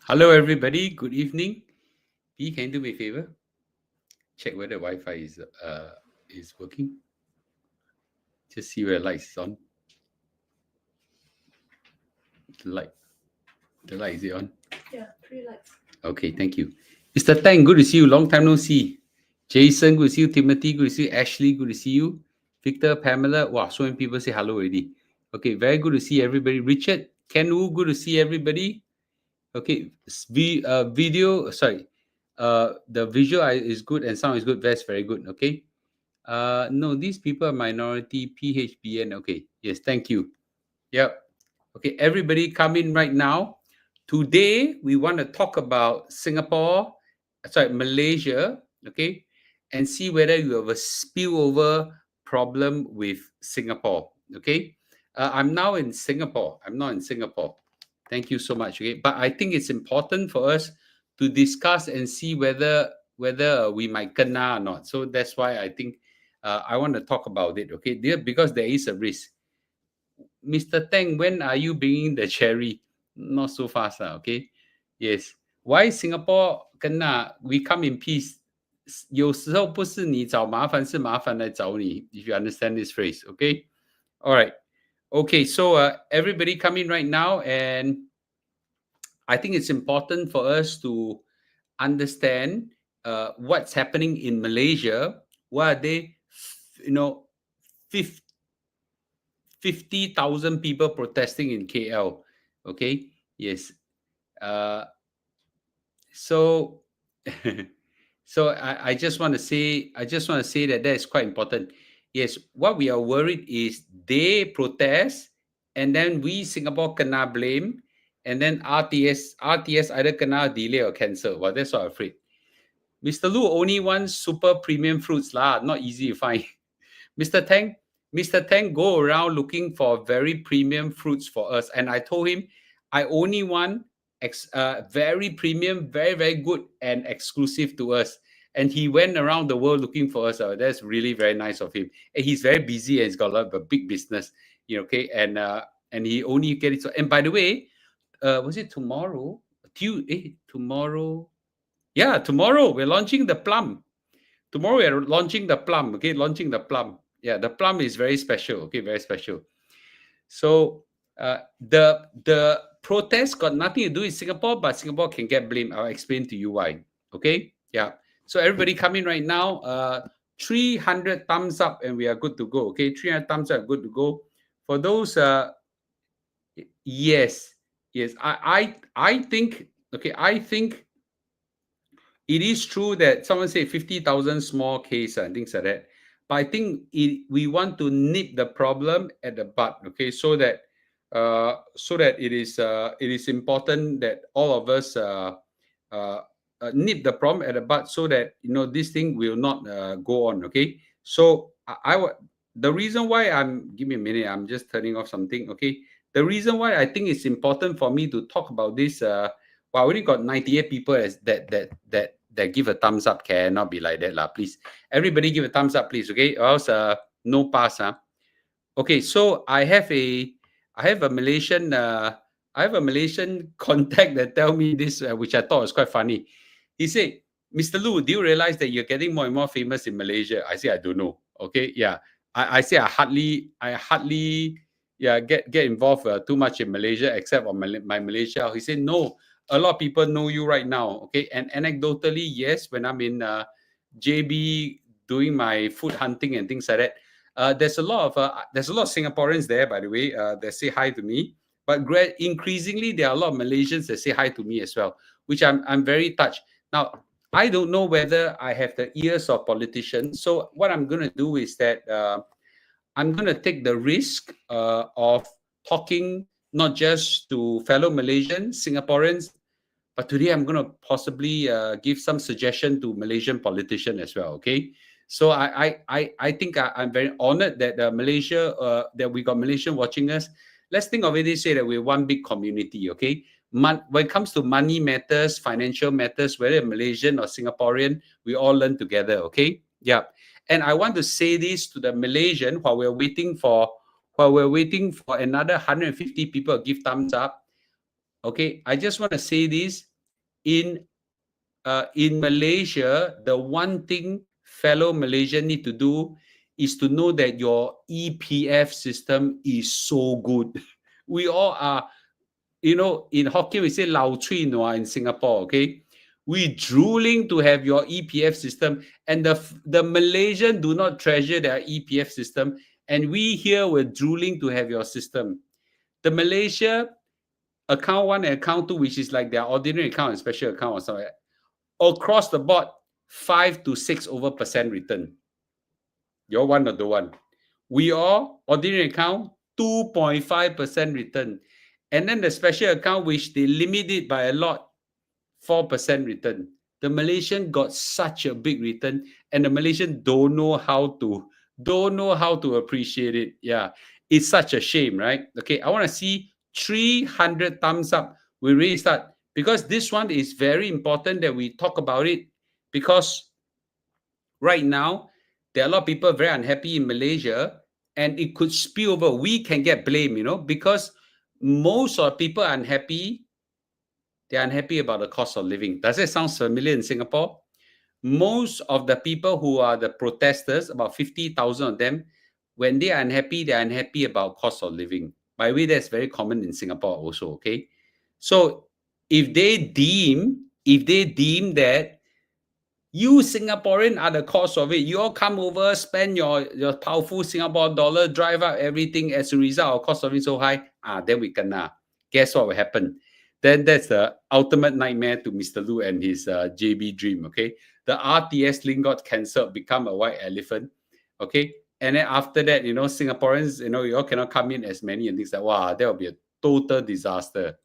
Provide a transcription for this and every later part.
Hello, everybody. Good evening. P, can you do me a favor? Check whether Wi-Fi is working. Just see where the light is on. The light is it on? Yeah, 3 lights. Okay, thank you. Mr. Tang, good to see you. Long time no see. Jason, good to see you. Timothy, good to see you. Ashley, good to see you. Victor, Pamela, wow, so many people say hello already. Okay, very good to see everybody. Richard, Ken Wu, good to see everybody. Okay, video, sorry. The visual is good and sound is good. That's very good. Okay. No, these people are minority PHBN. Okay. Yes, thank you. Yep. Okay, everybody come in right now. Today, we want to talk about Malaysia, okay, and see whether you have a spillover problem with Singapore, okay. I'm now in Singapore. I'm not in Singapore. Thank you so much, okay. But I think it's important for us to discuss and see whether we might kena or not. So that's why I think I want to talk about it, okay, because there is a risk. Mr. Tang, when are you bringing the cherry? Not so fast, okay? Yes. Why Singapore kena? We come in peace. 有时候不是你找麻烦，是麻烦来找你. If you understand this phrase, okay? All right. Okay, so everybody come in right now, and I think it's important for us to understand what's happening in Malaysia. Why are they, 50,000 people protesting in KL? Okay, yes. So I just want to say that is quite important. Yes, what we are worried is they protest, and then we Singapore kena blame, and then RTS either kena delay or cancel. Well, that's what I'm afraid. Mr. Lu only wants super premium fruits lah, not easy to find. Mr. Tang go around looking for very premium fruits for us, and I told him I only want very premium, very, very good and exclusive to us. And he went around the world looking for us. That's really very nice of him. And he's very busy and he's got a lot of a big business, okay. And he only get it. And by the way, was it tomorrow? Tomorrow? Yeah, tomorrow we're launching the plum. Tomorrow we're launching the plum. Okay, launching the plum. Yeah, the plum is very special. Okay, very special. So the protest got nothing to do with Singapore, but Singapore can get blamed. I'll explain to you why. Okay, yeah. So everybody come in right now. 300 thumbs up and we are good to go. Okay, 300 thumbs up, good to go. For those, yes. I think. Okay, I think it is true that someone said 50,000 small case and things like that. But I think we want to nip the problem at the bud, okay, so that it is important that all of us nip the problem at the bud, so that this thing will not go on, okay. So the reason why give me a minute, I'm just turning off something, okay. The reason why I think it's important for me to talk about this, well, I only got 98 people that give a thumbs up. Cannot be like that lah, please. Everybody give a thumbs up, please, okay, or else no pass. Okay, so I have a Malaysian contact that tell me this, which I thought was quite funny. He said, Mr. Lu, do you realize that you're getting more and more famous in Malaysia? I say, I don't know. Okay, yeah. I say I hardly get involved too much in Malaysia, except on my Malaysia. He said, no, a lot of people know you right now. Okay, and anecdotally, yes, when I'm in JB doing my food hunting and things like that, there's a lot of Singaporeans there, by the way, that say hi to me. But increasingly, there are a lot of Malaysians that say hi to me as well, which I'm very touched. Now, I don't know whether I have the ears of politicians. So what I'm going to do is that I'm going to take the risk of talking not just to fellow Malaysians, Singaporeans, but today I'm going to possibly give some suggestion to Malaysian politicians as well. Okay, so I think I'm very honored that Malaysia, that we got Malaysian watching us. Let's think of it this way, that we're one big community. Okay, when it comes to money matters, financial matters, whether Malaysian or Singaporean, we all learn together. Okay, yeah. And I want to say this to the Malaysian while we're waiting for another 150 people to give thumbs up. Okay, I just want to say this. in Malaysia, the one thing fellow Malaysian need to do is to know that your EPF system is so good. We all are, in Hokkien we say lao cui noa in Singapore, okay? We drooling to have your EPF system, and the Malaysian do not treasure their EPF system, and we here were drooling to have your system. The Malaysia account 1 and account 2, which is like their ordinary account and special account or something, across the board, 5 to 6% return. You're one of the one. We all ordinary account 2.5% return, and then the special account, which they limit it by a lot, 4% return. The Malaysian got such a big return, and the Malaysian don't know how to appreciate it. Yeah, it's such a shame, right? Okay, I want to see 300 thumbs up. We really start, because this one is very important that we talk about it, because right now there are a lot of people very unhappy in Malaysia, and it could spill over. We can get blamed, because most of people are unhappy. They're unhappy about the cost of living. Does it sound familiar in Singapore? Most of the people who are the protesters, about 50,000 of them, when they are unhappy, they're unhappy about cost of living. By the way, that's very common in Singapore also, okay? So if they deem that you Singaporean are the cause of it, you all come over, spend your powerful Singapore dollar, drive up everything, as a result of cost of living so high, then we kena. Guess what will happen? Then that's the ultimate nightmare to Mr. Lu and his JB dream, okay? The RTS link got cancelled, become a white elephant, okay? And then after that, Singaporeans, you all cannot come in as many and things like, wow, that will be a total disaster,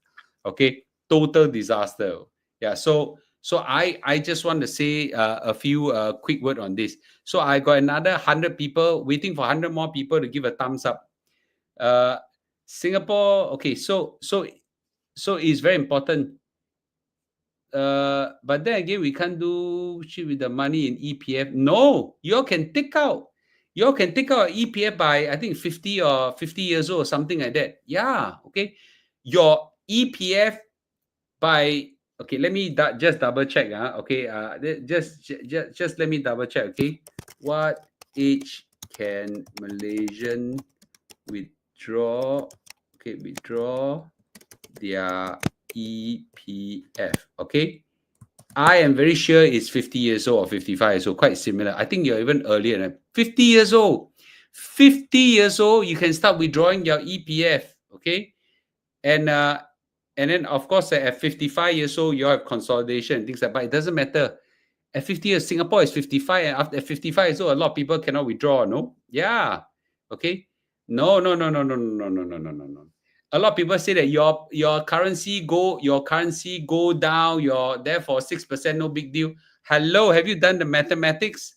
okay? Total disaster. Yeah, so I just want to say a few quick word on this. So I got another 100 people, waiting for 100 more people to give a thumbs up. Singapore, okay, so it's very important. But then again, we can't do shit with the money in EPF. No, you all can take out. You all can take out EPF by, I think, 50 or 50 years old or something like that. Yeah, okay. Your EPF by, okay, let me just double check. Okay, just let me double check. Okay, what age can Malaysian withdraw? Okay, withdraw their EPF. Okay, I am very sure it's 50 years old or 55 years old, quite similar. I think you're even earlier than 50 years old. 50 years old, you can start withdrawing your EPF. Okay, and then of course at 55 years old, you have consolidation and things like that. But it doesn't matter. At 50 years, Singapore is 55, and after 55 years old, a lot of people cannot withdraw. No, yeah, okay, no. A lot of people say that your currency go down. Therefore 6%, no big deal. Hello, have you done the mathematics?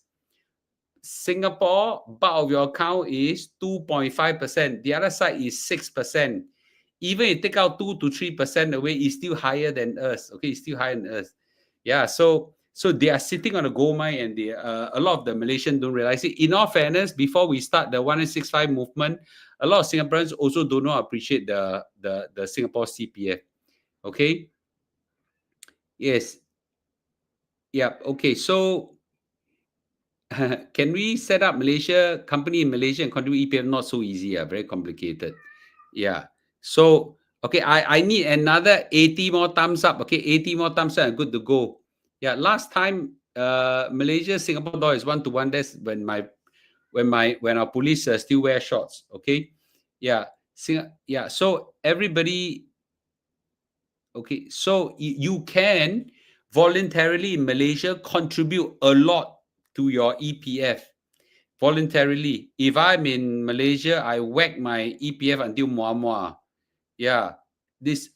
Singapore, bulk of your account is 2.5%. The other side is 6%. Even if you take out 2 to 3% away, it's still higher than us. Okay, it's still higher than us. Yeah, so they are sitting on a gold mine, and a lot of the Malaysians don't realize it. In all fairness, before we start the 1965 movement, a lot of Singaporeans also do not appreciate the Singapore CPF. Okay. Yes. Yeah. Okay. So can we set up company in Malaysia and contribute EPF? Not so easy. Very complicated. Yeah. So, okay, I need another 80 more thumbs up. Okay, 80 more thumbs up, good to go. Yeah, last time, Malaysia, Singapore dollar is 1-to-1. That's when our police still wear shorts. Okay, yeah, yeah. So everybody, okay, so you can voluntarily in Malaysia contribute a lot to your EPF. Voluntarily. If I'm in Malaysia, I whack my EPF until muah. Yeah, this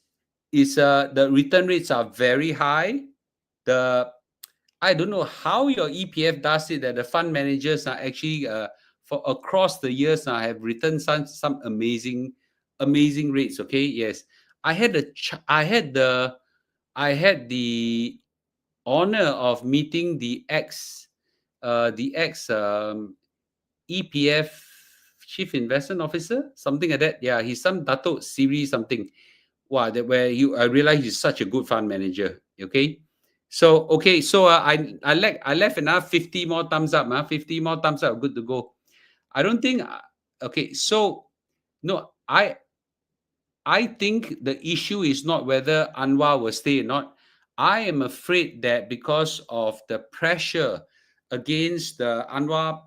is the return rates are very high. I don't know how your EPF does it, that the fund managers are actually for across the years have returned some amazing rates. Okay, yes, I had the honor of meeting the ex EPF chief investment officer, something like that. Yeah, he's some Dato series something. Wow, I realized he's such a good fund manager. Okay. So I left another 50 more thumbs up. 50 more thumbs up. Good to go. I don't think. Okay. So no, I think the issue is not whether Anwar will stay or not. I am afraid that because of the pressure against the Anwar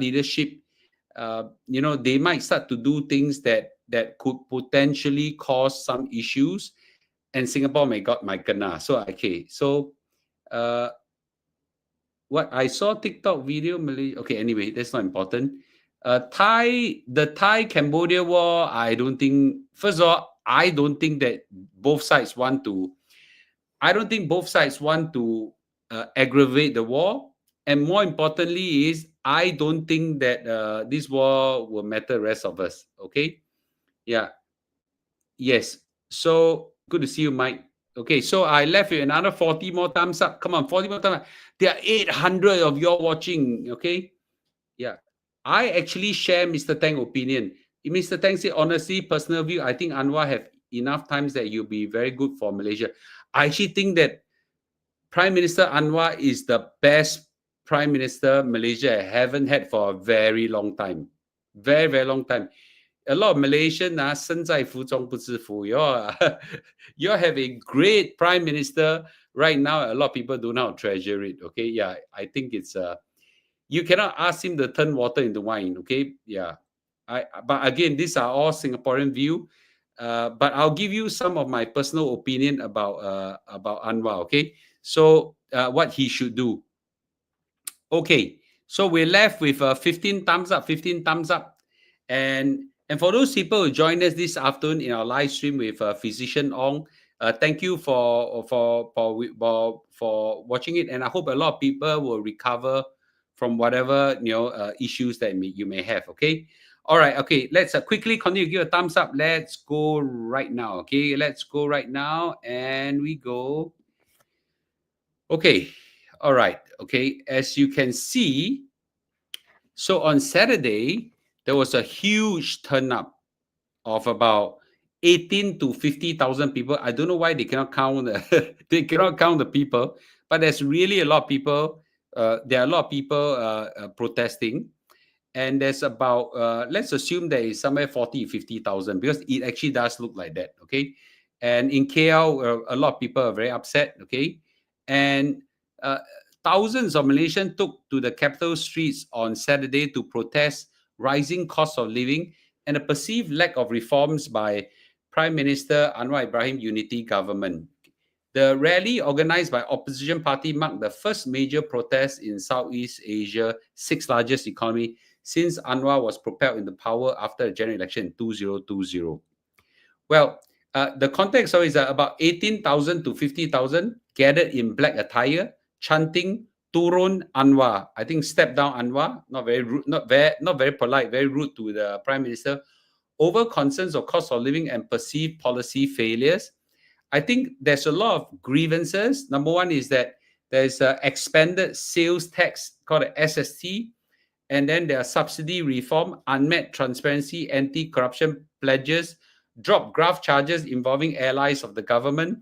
leadership, they might start to do things that could potentially cause some issues, and Singapore might kena. So okay, so uh, what I saw TikTok video, Malaysia. Okay, anyway, that's not important. The Thai Cambodia war. I don't think. First of all, I don't think that both sides want to. I don't think both sides want to aggravate the war. And more importantly, is I don't think that this war will matter rest of us. Okay, yeah, yes. So good to see you, Mike. Okay, so I left you another 40 more thumbs up. Come on, 40 more thumbs up. There are 800 of you all watching. Okay, yeah. I actually share Mr. Tang's opinion. Mr. Tang said, honestly, personal view, I think Anwar have enough times that you'll be very good for Malaysia. I actually think that Prime Minister Anwar is the best Prime Minister Malaysia haven't had for a very long time. Very, very long time. A lot of Malaysian 身在福中不知福. You all, you all have a great Prime Minister right now. A lot of people do not treasure it. Okay, yeah, I think it's you cannot ask him to turn water into wine. Okay, yeah. But again, these are all Singaporean view. But I'll give you some of my personal opinion about Anwar. Okay, so what he should do. Okay, so we're left with 15 thumbs up, 15 thumbs up. And for those people who join us this afternoon in our live stream with Physician Ong, thank you for watching it. And I hope a lot of people will recover from whatever issues that you may have. Okay. All right. Okay. Let's quickly continue. Give a thumbs up. Let's go right now. Okay. Let's go right now. And we go. Okay. All right. Okay. As you can see, so on Saturday, there was a huge turn up of about 18 to 50,000 people. I don't know why they cannot count they cannot count the people, but there's really a lot of people. There are a lot of people protesting, and there's about let's assume there is somewhere 40 50,000 because it actually does look like that. Okay, and in KL, a lot of people are very upset. Okay, and uh, thousands of Malaysians took to the capital streets on Saturday to protest rising cost of living and a perceived lack of reforms by Prime Minister Anwar Ibrahim unity government. The rally, organized by opposition party, marked the first major protest in Southeast Asia, sixth largest economy, since Anwar was propelled into power after the general election in 2020. Well, the context is about 18,000 to 50,000 gathered in black attire, chanting "Turun Anwar." I think "step down Anwar." Not very rude, not very polite, very rude to the Prime Minister. Over concerns of cost of living and perceived policy failures. I think there's a lot of grievances. Number one is that there's an expanded sales tax called a SST, and then there are subsidy reform, unmet transparency, anti-corruption pledges, drop graft charges involving allies of the government.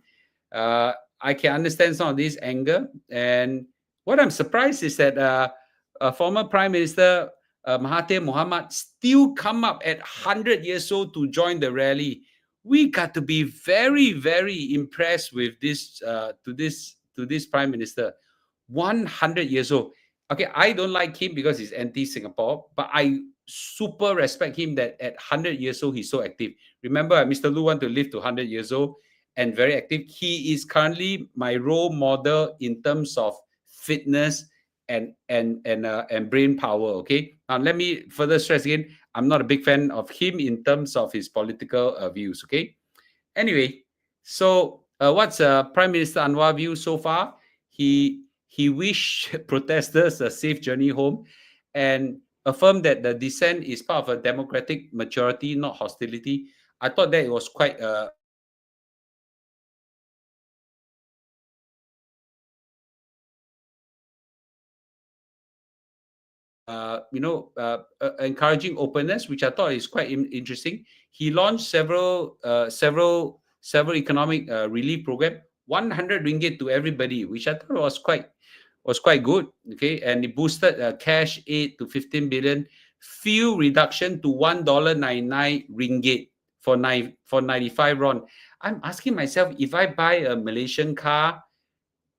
I can understand some of this anger. And what I'm surprised is that former Prime Minister Mahathir Mohamad still come up at 100 years old to join the rally. We got to be very, very impressed with this to this Prime Minister. 100 years old. Okay, I don't like him because he's anti-Singapore, but I super respect him that at 100 years old, he's so active. Remember, Mr. Lu want to live to 100 years old and very active. He is currently my role model in terms of fitness and brain power. Okay, now let me further stress again, I'm not a big fan of him in terms of his political views. Okay, anyway, so what's Prime Minister Anwar view so far? He wished protesters a safe journey home and affirmed that the dissent is part of a democratic maturity, not hostility. I thought that it was quite encouraging openness, which I thought is quite interesting. He launched several several economic relief program, 100 ringgit to everybody, which I thought was quite good. Okay, and it boosted cash aid to 15 billion, fuel reduction to $1.99 ringgit for 95 RON. I'm asking myself, if I buy a Malaysian car,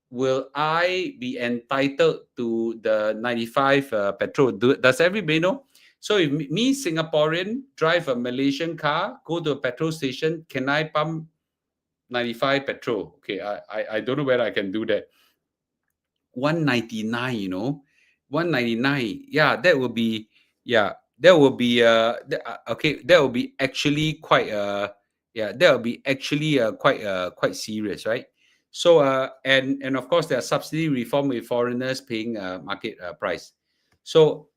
will I be entitled to the 95 petrol? Does everybody know? So if me, Singaporean, drive a Malaysian car, go to a petrol station, can I pump 95 petrol? Okay, I don't know whether I can do that. 199, 199. Yeah, that will be, okay, that will be actually quite that will be actually quite serious, right? So and of course, there are subsidy reform with foreigners paying market price. So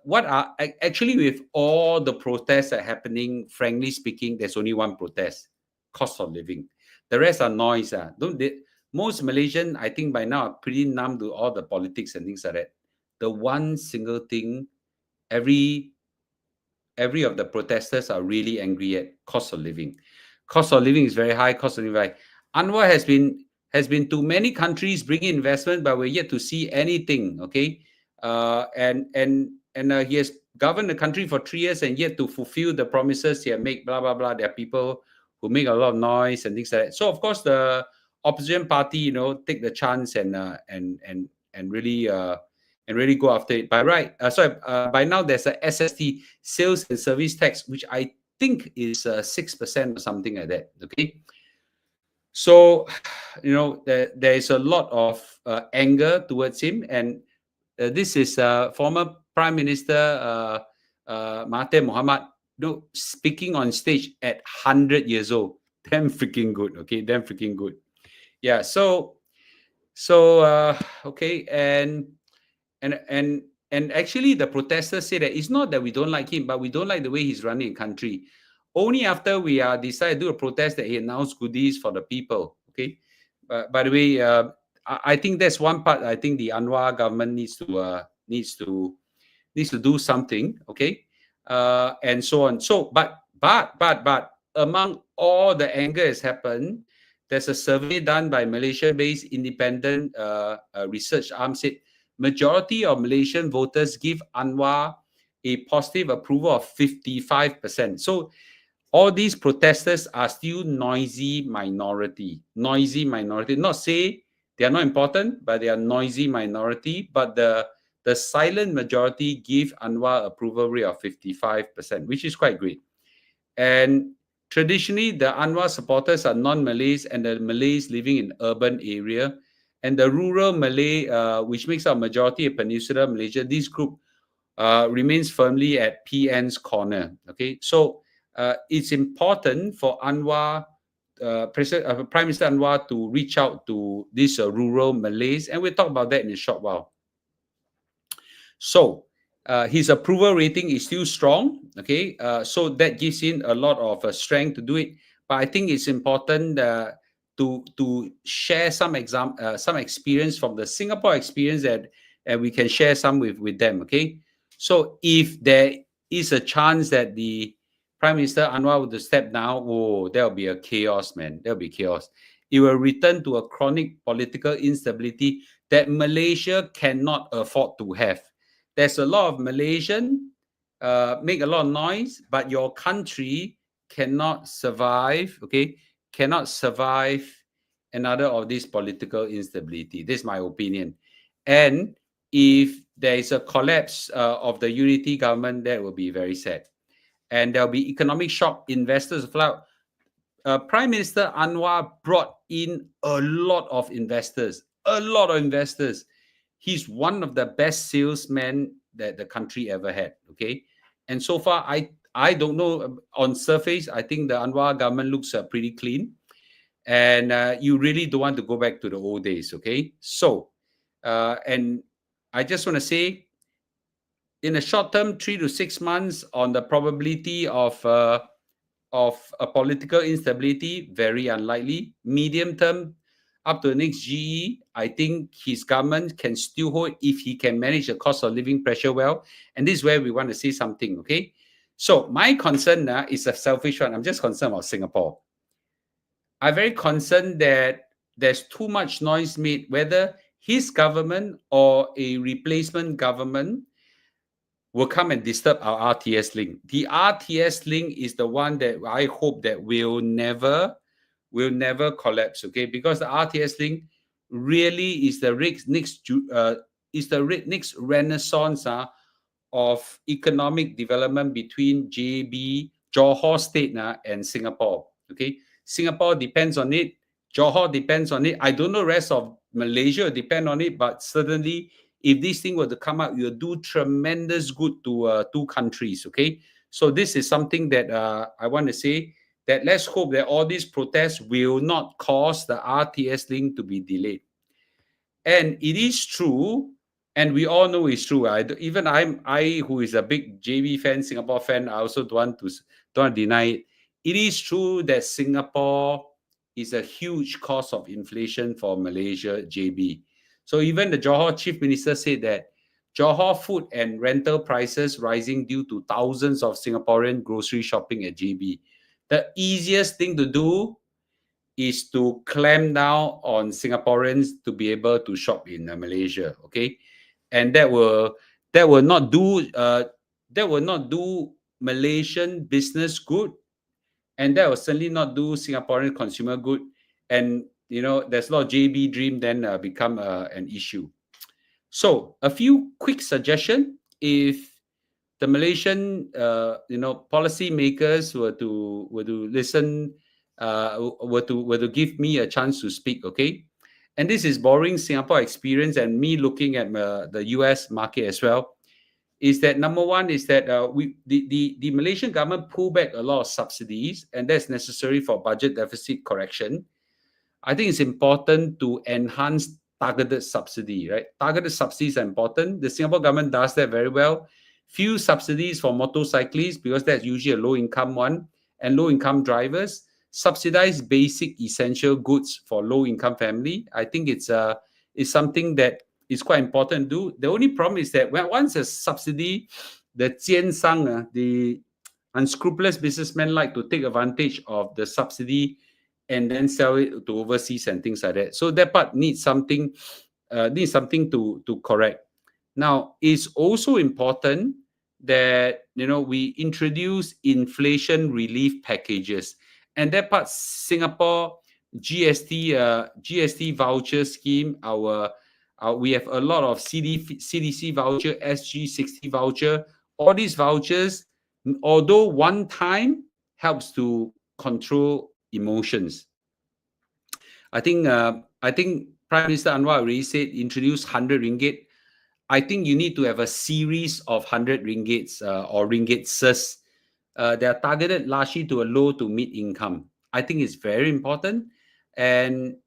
what are actually, with all the protests that are happening, frankly speaking, there's only one protest: cost of living. The rest are noise. Most Malaysian, I think by now, are pretty numb to all the politics and things like that. The one single thing every of the protesters are really angry at: cost of living. Cost of living is very high. Cost of living is high. Anwar has been to many countries bringing investment, but we're yet to see anything. Okay, and he has governed the country for 3 years and yet to fulfill the promises he had made. Blah blah blah. There are people who make a lot of noise and things like that. So of course the opposition party, take the chance and really go after it. By now there's a SST, sales and service tax, which I think is 6% or something like that. Okay, so there is a lot of anger towards him, and this is former Prime Minister Mahathir Mohamad, speaking on stage at 100 years old. Damn freaking good. Okay, damn freaking good. Yeah. So okay, and actually the protesters say that it's not that we don't like him, but we don't like the way he's running a country. Only after we decided to do a protest that he announced goodies for the people. Okay. By the way, I think that's one part. I think the Anwar government needs to do something. Okay, and so on. So, but among all the anger has happened, there's a survey done by Malaysia-based independent research arm said majority of Malaysian voters give Anwar a positive approval of 55%. So all these protesters are still noisy minority. Not say they are not important, but they are noisy minority. But the silent majority give Anwar approval rate of 55%, which is quite great. And traditionally, the Anwar supporters are non-Malays and the Malays living in urban area. And the rural Malay, which makes up majority of Peninsular Malaysia, this group remains firmly at PN's corner. Okay, so it's important for Anwar, Prime Minister Anwar, to reach out to these rural Malays, and we'll talk about that in a short while. So his approval rating is still strong. Okay, so that gives him a lot of strength to do it. But I think it's important to share some experience from the Singapore experience that we can share some with them. Okay, so if there is a chance that the Prime Minister Anwar would step down, there'll be a chaos, man. There'll be chaos. It will return to a chronic political instability that Malaysia cannot afford to have. There's a lot of Malaysian make a lot of noise, but your country cannot survive. Okay, cannot survive another of this political instability. This is my opinion. And if there is a collapse of the unity government, that will be very sad. And there'll be economic shock. Investors flood. Prime Minister Anwar brought in a lot of investors. He's one of the best salesmen that the country ever had. Okay, and so far, I don't know, on surface, I think the Anwar government looks pretty clean, and you really don't want to go back to the old days. Okay, so and I just want to say, in the short term, 3 to 6 months, on the probability of a political instability, very unlikely. Medium term, up to the next GE, I think his government can still hold if he can manage the cost of living pressure well. And this is where we want to see something. Okay, so my concern is a selfish one. I'm just concerned about Singapore. I'm very concerned that there's too much noise made, whether his government or a replacement government will come and disturb our RTS link. The RTS link is the one that I hope that will never collapse, okay? Because the RTS link really is the next renaissance of economic development between JB, Johor State and Singapore, okay? Singapore depends on it. Johor depends on it. I don't know rest of Malaysia depend on it, but certainly if this thing were to come out, it will do tremendous good to two countries, okay? So this is something that I want to say, that let's hope that all these protests will not cause the RTS link to be delayed. And it is true, and we all know it's true. Even I, who is a big JB fan, Singapore fan, I also don't want to deny it. It is true that Singapore is a huge cause of inflation for Malaysia, JB. So even the Johor chief minister said that Johor food and rental prices rising due to thousands of Singaporean grocery shopping at JB. The easiest thing to do is to clamp down on Singaporeans to be able to shop in Malaysia, okay? And that will not do Malaysian business good, and that will certainly not do Singaporean consumer good. And there's a lot of JB dream then become an issue. So a few quick suggestions if the Malaysian policy makers were to listen, were to give me a chance to speak, okay? And this is borrowing Singapore experience and me looking at the US market as well. Is that number one is that the Malaysian government pulled back a lot of subsidies, and that's necessary for budget deficit correction. I think it's important to enhance targeted subsidy, right? Targeted subsidies are important. The Singapore government does that very well. Few subsidies for motorcyclists, because that's usually a low-income one, and low-income drivers. Subsidize basic essential goods for low-income family. I think it's something that is quite important to do. The only problem is that once a subsidy, the jiansang, the unscrupulous businessmen like to take advantage of the subsidy and then sell it to overseas and things like that. So that part needs something to correct. Now, it's also important that we introduce inflation relief packages, and that part Singapore GST voucher scheme. We have a lot of CDC voucher, SG60 voucher. All these vouchers, although one time, helps to control emotions. I think Prime Minister Anwar already said introduce 100 ringgit. I think you need to have a series of 100 ringgits or ringgitses. They are targeted largely to a low to mid income. I think it's very important. And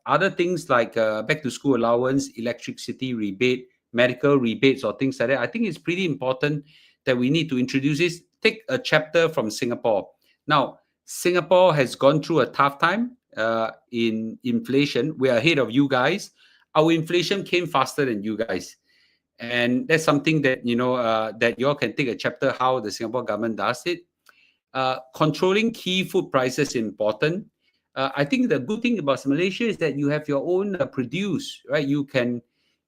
other things like back to school allowance, electricity rebate, medical rebates, or things like that. I think it's pretty important that we need to introduce this. Take a chapter from Singapore. Now, Singapore has gone through a tough time in inflation. We're ahead of you guys. Our inflation came faster than you guys. And that's something that, that you all can take a chapter how the Singapore government does it. Controlling key food prices is important. I think the good thing about Malaysia is that you have your own produce, right? You can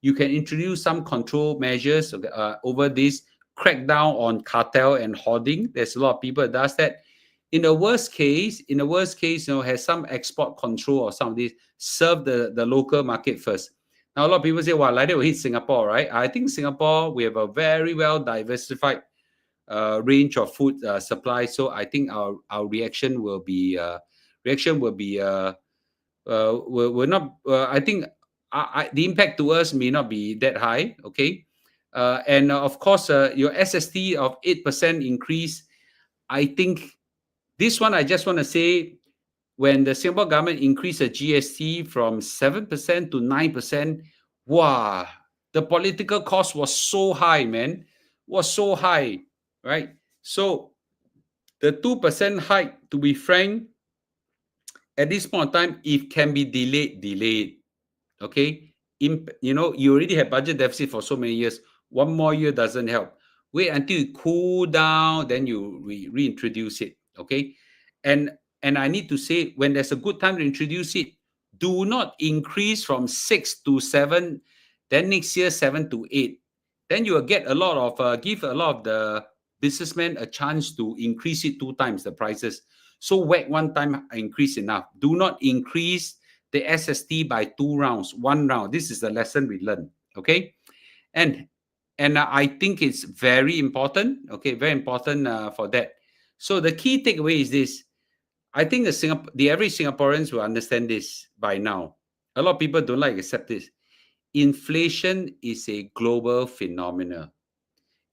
introduce some control measures over this, crack down on cartel and hoarding. There's a lot of people that does that. In the worst case, has some export control or some of these, serve the local market first. Now, a lot of people say, well, like that will hit Singapore, right? I think Singapore, we have a very well diversified range of food supply. So I think our reaction will be will not. I think the impact to us may not be that high. Okay, and of course, your SST of 8% increase. I think this one I just want to say, when the Singapore government increased the GST from 7% to 9%, wow, the political cost was so high, man. Was so high, right? So the 2% hike, to be frank, at this point in time, it can be delayed. Okay? You already have budget deficit for so many years. One more year doesn't help. Wait until you cool down, then you reintroduce it. Okay? And and I need to say, when there's a good time to introduce it, do not increase from 6 to 7, then next year 7 to 8. Then you will get a lot of, give a lot of the businessmen a chance to increase it 2 times the prices. So whack one time increase enough. Do not increase the SST by 2 rounds, 1 round. This is the lesson we learned, okay? And I think it's very important, okay, very important for that. So the key takeaway is this. I think the average Singaporeans will understand this by now. A lot of people don't like accept this. Inflation is a global phenomenon.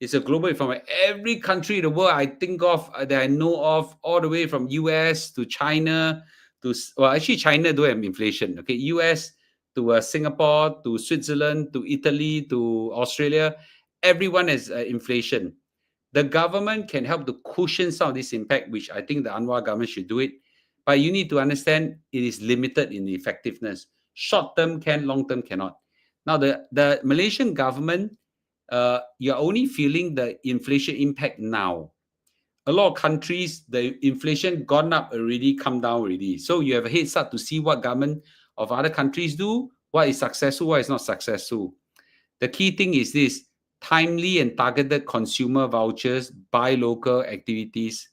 It's a global phenomenon. Every country in the world I think of, that I know of, all the way from US to China to, well, actually China don't have inflation. Okay, US to Singapore to Switzerland to Italy to Australia, everyone has inflation. The government can help to cushion some of this impact, which I think the Anwar government should do it. But you need to understand it is limited in effectiveness. Short term can, long term cannot. Now, the Malaysian government, you're only feeling the inflation impact now. A lot of countries, the inflation gone up already, come down already. So you have a head start to see what government of other countries do, what is successful, what is not successful. The key thing is this: timely and targeted consumer vouchers, buy local activities.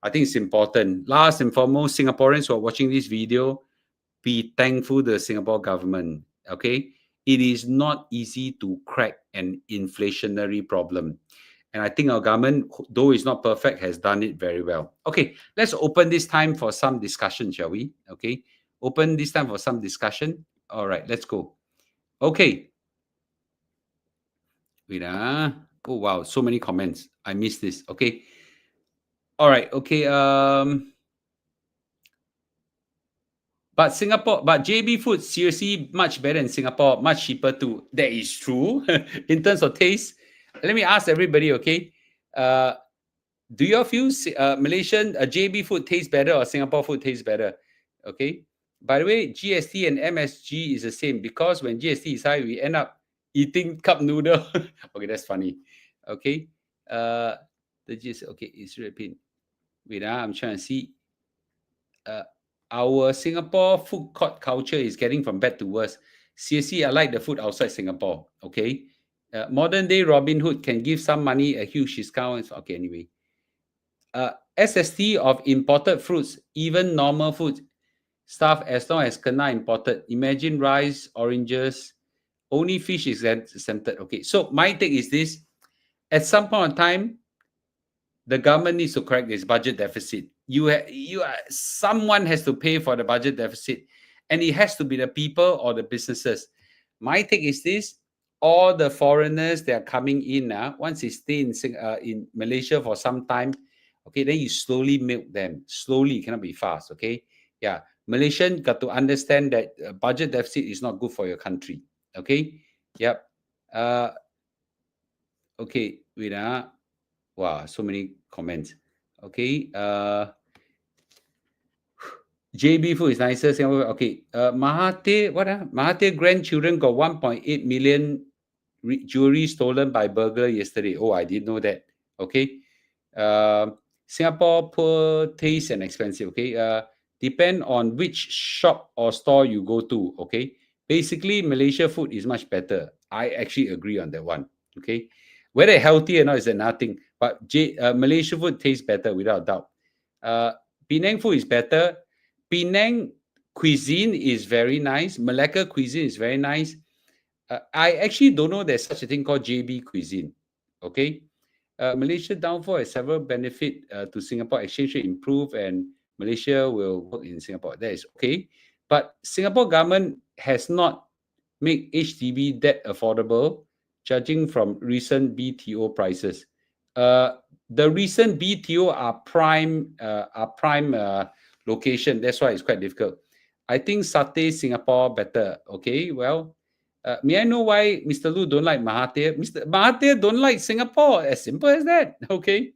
I think it's important. Last and foremost, Singaporeans who are watching this video, be thankful to the Singapore government, okay? It is not easy to crack an inflationary problem. And I think our government, though it's not perfect, has done it very well. Okay, let's open this time for some discussion, shall we? Okay, open this time for some discussion. All right, let's go. Okay. Wait, oh wow, so many comments. I missed this. Okay. All right. Okay. But JB food seriously much better in Singapore, much cheaper too. That is true. In terms of taste, let me ask everybody, okay? Do you all feel Malaysian JB food tastes better or Singapore food tastes better? Okay. By the way, GST and MSG is the same, because when GST is high, we end up eating cup noodle. Okay, that's funny. Okay. The GST, okay, it's repeat. Wait, I'm trying to see. Our Singapore food court culture is getting from bad to worse. Seriously, I like the food outside Singapore. Okay. Modern day Robin Hood can give some money, a huge discount. Okay, anyway. SST of imported fruits, even normal food stuff, as long as kena imported. Imagine rice, oranges, only fish is exempted. Okay, so my take is this: at some point in time, the government needs to correct this budget deficit. Someone has to pay for the budget deficit, and it has to be the people or the businesses. My take is this: all the foreigners that are coming in, once they stay in Malaysia for some time, okay, then you slowly milk them. Slowly, it cannot be fast, okay? Yeah, Malaysian got to understand that budget deficit is not good for your country, okay? Yep. Okay, wait, wow, so many comments. Okay, JB food is nicer. Okay, Mahathir, Mahathir grandchildren got 1.8 million jewelry stolen by burglar yesterday. Oh, I didn't know that. Okay, Singapore poor taste and expensive. Okay, depend on which shop or store you go to. Okay, basically Malaysia food is much better. I actually agree on that one. Okay, whether healthy or not is another thing, but Malaysia food tastes better without doubt. Penang food is better. Penang cuisine is very nice. Malacca cuisine is very nice. I actually don't know there's such a thing called JB cuisine. Okay. Malaysia downfall has several benefit to Singapore. Exchange rate improve and Malaysia will work in Singapore. That is okay. But Singapore government has not made HDB debt affordable, judging from recent BTO prices. The recent BTO are prime location. That's why it's quite difficult. I think Satay Singapore better. Okay, well, may I know why Mr. Lu don't like Mahathir? Mr. Mahathir don't like Singapore. As simple as that. Okay.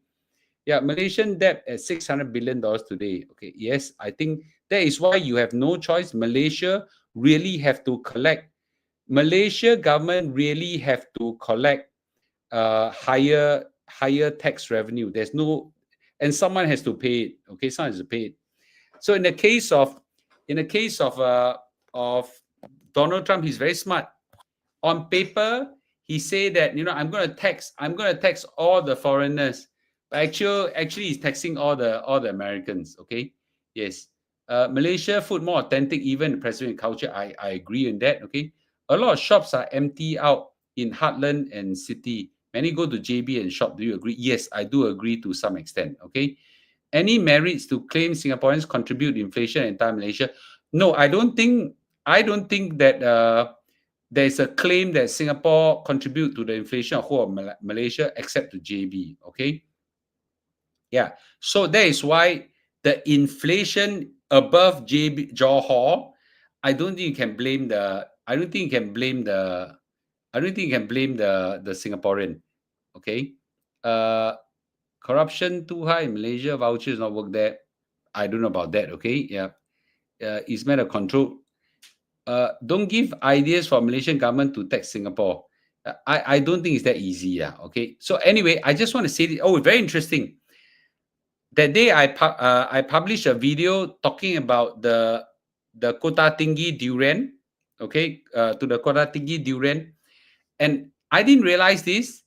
Yeah, Malaysian debt at $600 billion today. Okay, yes, I think that is why you have no choice. Malaysia really have to collect. Malaysia government really have to collect higher tax revenue. There's no, and someone has to pay it. Okay, someone has to pay it. So in the case of Donald Trump, he's very smart. On paper, he say that I'm going to tax all the foreigners, but actually he's taxing all the Americans. Okay, yes. Malaysia food more authentic, even the president culture. I agree on that. Okay, a lot of shops are empty out in heartland and city. Many go to JB and shop. Do you agree? Yes, I do agree to some extent. Okay, any merits to claim Singaporeans contribute to inflation in entire Malaysia? No, I don't think that there's a claim that Singapore contribute to the inflation of whole of Malaysia except to JB. Okay, yeah. So that is why the inflation above JB Johor, I don't think you can blame the. I don't think you can blame the. I don't think you can blame the Singaporean. Okay, corruption too high in Malaysia. Vouchers not work there. I don't know about that. Okay, yeah. It's matter of control. Don't give ideas for Malaysian government to tax Singapore. I don't think it's that easy. Yeah. Okay. So anyway, I just want to say, very interesting. That day I published a video talking about the Kota Tinggi durian. Okay. To the Kota Tinggi durian, and I didn't realize this.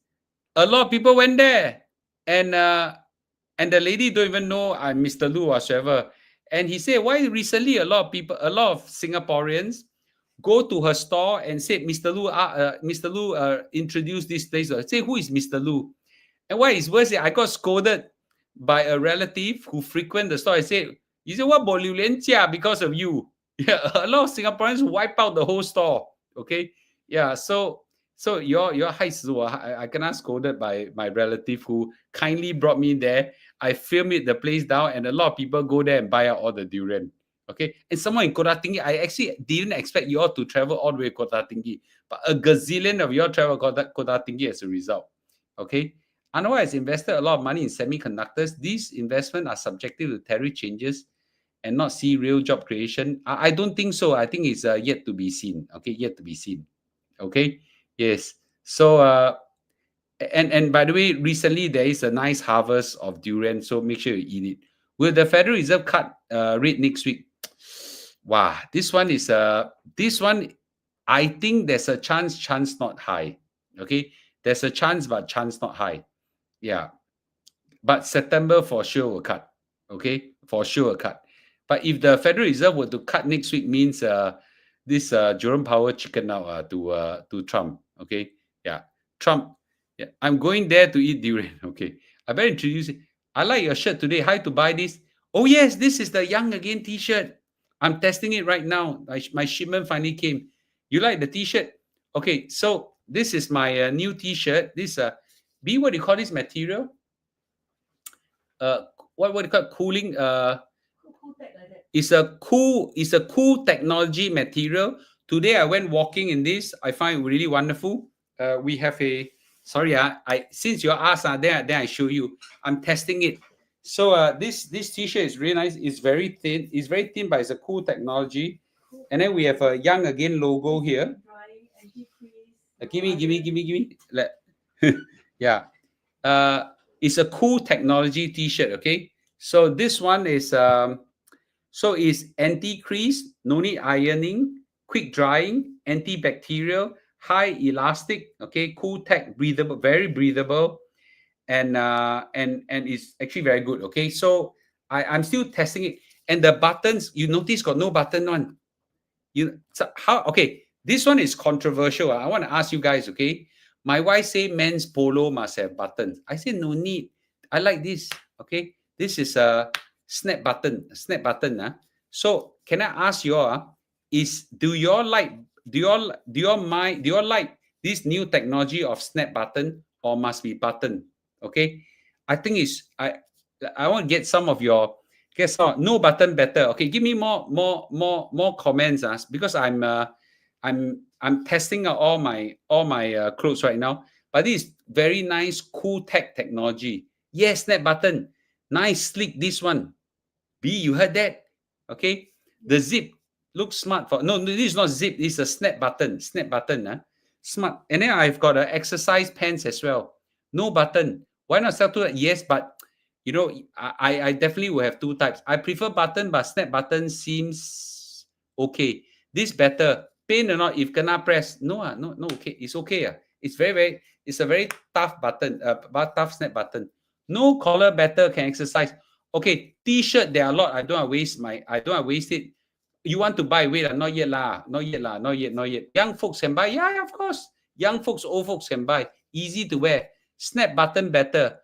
A lot of people went there, and the lady don't even know I'm Mr. Lu whatsoever. And he said, why recently a lot of Singaporeans go to her store and said, Mr. Lu introduced this place. I say, who is Mr. Lu? And why is worse, I got scolded by a relative who frequent the store. I said, you say, what Bo Liu Lian Jia because of you? Yeah, a lot of Singaporeans wipe out the whole store. Okay. Yeah. So your I cannot scolded by my relative who kindly brought me there. I filmed it, the place down, and a lot of people go there and buy out all the durian. Okay. And someone in Kota Tinggi, I actually didn't expect you all to travel all the way to Kota Tinggi, but a gazillion of you all travel Kota Tinggi as a result. Okay. Anwar has invested a lot of money in semiconductors. These investments are subjective to tariff changes and not see real job creation. I don't think so. I think it's yet to be seen. Okay, yet to be seen. Okay, yes. So, and by the way, recently there is a nice harvest of durian, so make sure you eat it. Will the Federal Reserve cut rate next week? Wow, this one, I think there's a chance not high. Okay, there's a chance, but chance not high. Yeah, but September for sure will cut. Okay, for sure will cut. But if the Federal Reserve were to cut next week, means this Jerome Powell chicken out to Trump. Okay, yeah, Trump. Yeah, I'm going there to eat durian. Okay, I better introduce it. I like your shirt today. How to buy this? Oh yes, this is the Young Again T-shirt. I'm testing it right now. My shipment finally came. You like the T-shirt? Okay, so this is my new T-shirt. This what do you call this material? What do you call it? Cooling? It's a cool technology material. Today I went walking in this. I find it really wonderful. We have a since you asked, then I show you. I'm testing it. So this T-shirt is really nice. It's very thin. It's very thin, but it's a cool technology. And then we have a Young Again logo here. Give me. Yeah. It's a cool technology T-shirt. Okay. So this one is so it's anti-crease, no need ironing, quick drying, antibacterial, high elastic. Okay, cool tech, breathable, very breathable, and it's actually very good. Okay, so I'm still testing it, and the buttons, you notice got no button on. Okay, this one is controversial. I want to ask you guys. Okay, my wife say men's polo must have buttons. I say no need. I like this. Okay, this is a snap button. So can I ask you all? Do you all like this new technology of snap button, or must be button? Okay, I think I want to get some of your no button better. Okay, give me more comments, because I'm testing out all my clothes right now. But this is very nice, cool technology. Yes, snap button, nice, sleek. This one, B, you heard that? Okay, the zip looks smart. No, this is not zip. This is a snap button. Smart. And then I've got an exercise pants as well. No button. Why not sell to that? Yes, but You know, I definitely will have two types. I prefer button, but snap button seems okay. This better. Pain or not, if kena press, no, no, okay. It's okay. It's it's a very tough button, but tough snap button. No collar better, can exercise. Okay, t-shirt, there are a lot. I don't want to waste it. You want to buy, wait, not yet lah, not yet lah, not yet. Young folks can buy, yeah, of course. Young folks, old folks can buy. Easy to wear. Snap button better.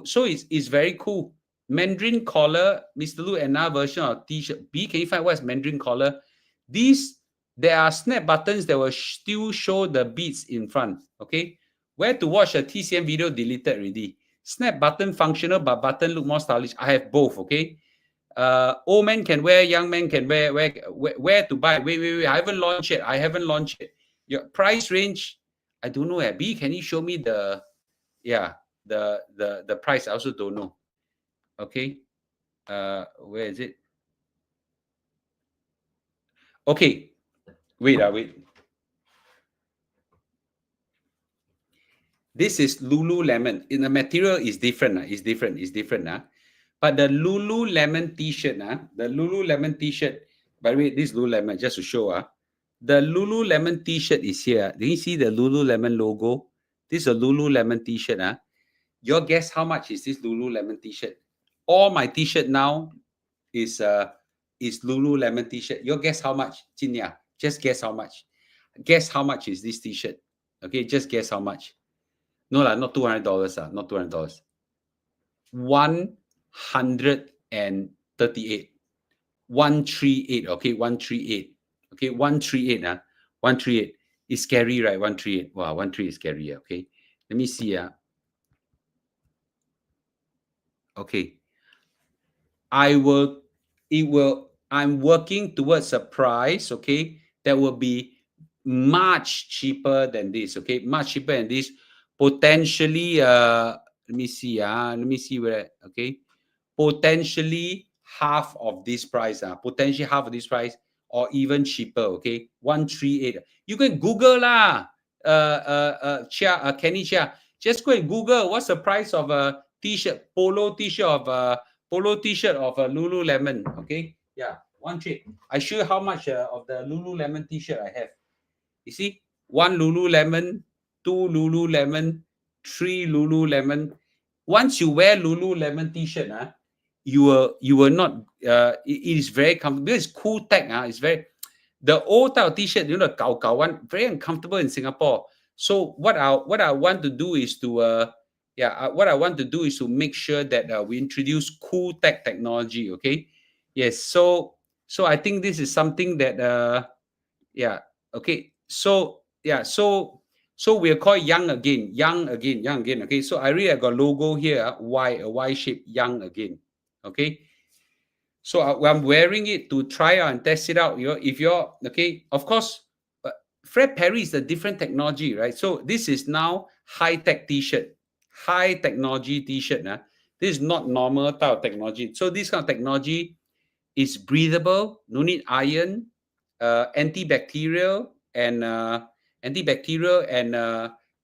So it's very cool. Mandarin collar, Mr. Lu, another version of t-shirt. B, can you find what's Mandarin collar? There are snap buttons that will still show the beads in front. Okay, where to watch a TCM video deleted already. Snap button functional, but button look more stylish. I have both. Okay, old man can wear, young man can wear. Where to buy? Wait. I haven't launched it. Your price range, I don't know. B, can you show me the the price? I also don't know. Okay, where is it? Okay, wait. This is Lululemon. In the material is different. It's different. But the Lululemon t-shirt, the Lululemon t-shirt. By the way, this Lululemon, just to show, the Lululemon t-shirt is here. Do you see the Lululemon logo? This is a Lululemon t-shirt. Your guess how much is this Lululemon t-shirt? All my t-shirt now is Lululemon t-shirt. Your guess how much, Jinya? Just guess how much. Guess how much is this t-shirt? Okay, just guess how much. No lah, not $200. Not $200. 138. 138. Okay, 138. Okay, 138. 138. It's scary, right? 138. Wow, 138 is scary. Okay, let me see. Okay. I'm working towards a price, okay, that will be much cheaper than this, okay, much cheaper than this. Potentially, let me see where, okay, potentially half of this price, or even cheaper, okay, 138. You can Google lah, Kenny Chia, just go and Google what's the price of a t-shirt, polo t-shirt of Lululemon, okay, yeah, 138. I show you how much of the Lululemon t-shirt I have. You see, 1 Lululemon, 2 Lululemon, 3 Lululemon. Once you wear Lululemon t-shirt, you will not. It is very comfortable. It's cool tech. It's very the old type of t-shirt. You know, the gao one, very uncomfortable in Singapore. So what I want to do is to what I want to do is to make sure that we introduce cool tech technology. Okay, yes. So I think this is something that okay. So we'll call young again. Okay, so I really have got logo here, a Y shape, young again. Okay, so I'm wearing it to try out and test it out. If you're okay, of course, Fred Perry is a different technology, right? So this is now high-tech t-shirt, high technology t-shirt. This is not normal type of technology. So this kind of technology is breathable, no need iron, antibacterial and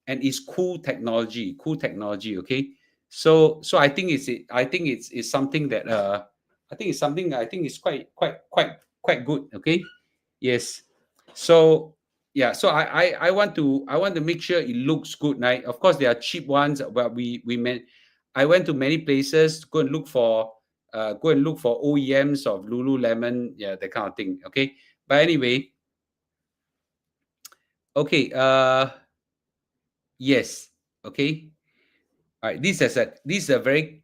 is cool technology. Okay, so I think it's something that I think it's quite good. Okay, yes. So yeah, so I want to make sure it looks good, right? Of course, there are cheap ones, but I went to many places, go and look for OEMs of Lululemon, yeah, that kind of thing. Okay, but anyway, okay, yes, okay, all right. This is a very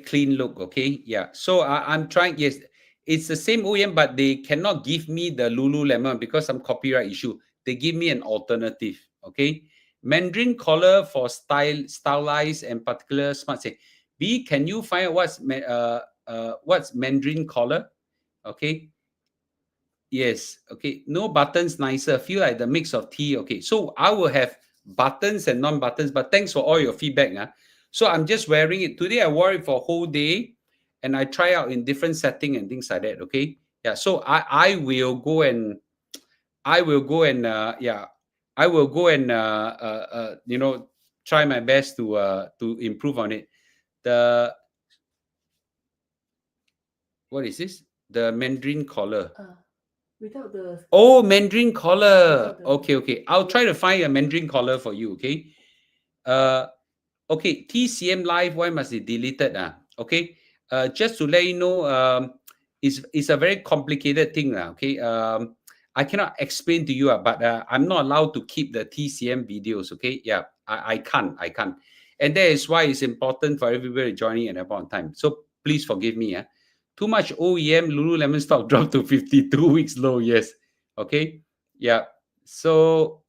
clean look. Okay, yeah. So I'm trying. Yes, it's the same OEM, but they cannot give me the Lululemon because some copyright issue. They give me an alternative. Okay, Mandarin collar for stylized and particular smart. Say, B, can you find what's Mandarin collar? Okay. Yes. Okay. No buttons nicer. Feel like the mix of tea. Okay. So I will have buttons and non-buttons, but thanks for all your feedback. So I'm just wearing it. Today I wore it for a whole day and I try out in different setting and things like that. Okay. Yeah. So I will go and try my best to improve on it. What is this? The Mandarin collar. Without the... Oh, Mandarin collar. The... Okay. I'll try to find a Mandarin collar for you, okay? Okay, TCM Live, why must it deleted? Okay, just to let you know, it's a very complicated thing. Okay, I cannot explain to you, but I'm not allowed to keep the TCM videos. Okay, yeah, I can't. And that is why it's important for everybody joining at that point in time. So please forgive me. Too much OEM Lululemon stock dropped to 52 weeks low. Yes. Okay. Yeah. So